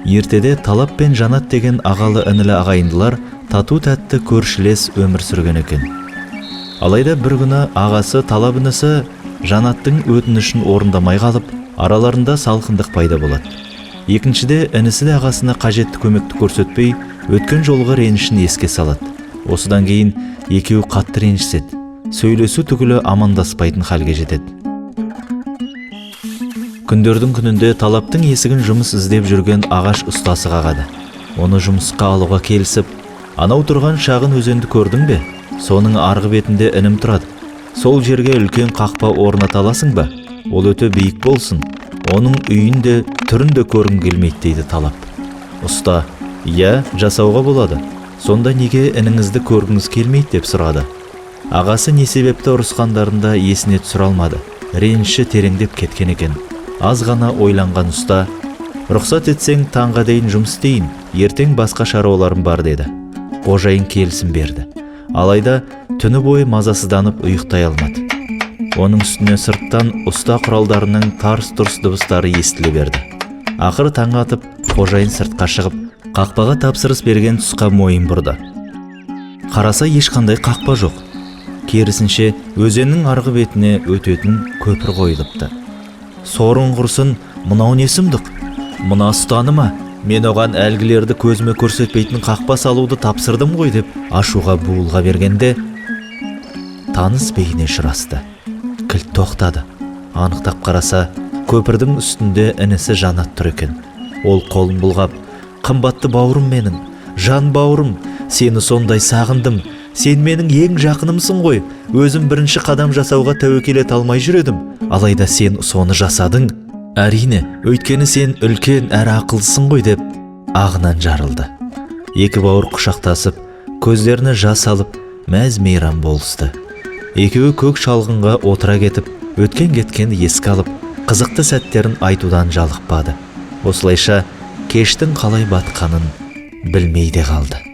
Ертеде Талап пен Жанат деген ағалы інілі ағайындылар тату тәтті көршілес өмір сүрген екен. Алайда бір күні ағасы Талап інісі Жанаттың өтінішін орындамай қалып, араларында салқындық пайда болады. Екіншіде інісі де ағасына қажетті көмекті көрсетпей, өткен жолғы ренішін еске салады. Осыдан кейін екеуі қатты ренжіседі. Сөйлесу түгілі амандаспайтын халге жетеді. Күндердің күнінде Талаптың есігін жұмыс іздеп жүрген ағаш ұстасы қағады. Оны жұмысқа алуға келісіп, анау тұрған шағын өзенді көрдің бе? Соның арғы бетінде інім тұрады. Сол жерге үлкен қақпа орната аласың ба? Ол өте биік болсын. Оның үйінде түрінде көргім келмейді дейді Талап. Ұста, иә, жасауға болады. Сонда неге ініңізді көргіңіз келмейді деп сұрады. Ағасы не себепті ұрысқандарында есіне түсіре алмады. Реніші тереңдеп кеткен екен. Аз ғана ойланған ұста, рұқсат етсең таңға дейін жұмыс істейін, ертең басқа шаруаларым бар деді. Қожайын келісім берді. Алайда түні бойы мазасызданып ұйықтай алмады. Оның үстіне сырттан ұста құралдарының тарс-тұрс дыбыстары естіле берді. Ақыры таң атып, қожайын сыртқа шығып, қақпаға тапсырыс берген тұсқа мойын бұрды. Қараса ешқандай қақпа жоқ. Керісінше өзеннің арғы бетіне өтетін көпір қойылыпты. Сорың құрсын, мынау не сұмдық? Мына ұстаны ма? Мен оған әлгілерді көзіме көрсетпейтін қақпа салуды тапсырдым ғой деп ашуға буылға бергенде таныс бейне ұшырасты. Кілт тоқтады. Анықтап қараса, көпірдің үстінде інісі Жанат тұр екен. Ол қолын бұлғап, қымбатты бауырым менің, жан бауырым, сені сондай сағындым. Сен менің ең жақынымсың ғой. Өзім бірінші қадам жасауға тәуекел ете алмай жүредім. Алайда сен соны жасадың. Әрине, өйткені сен үлкен әрі ақылсың ғой деп ағынан жарылды. Екі бауыр құшақтасып, көздеріне жас алып, мәз-мейрам болысты. Екеуі көк шалғынға отыра кетіп, өткен-кеткенді еске алып, қызықты сәттерін айтудан жалықпады. Осылайша кештің қалай батқанын білмей де қалды.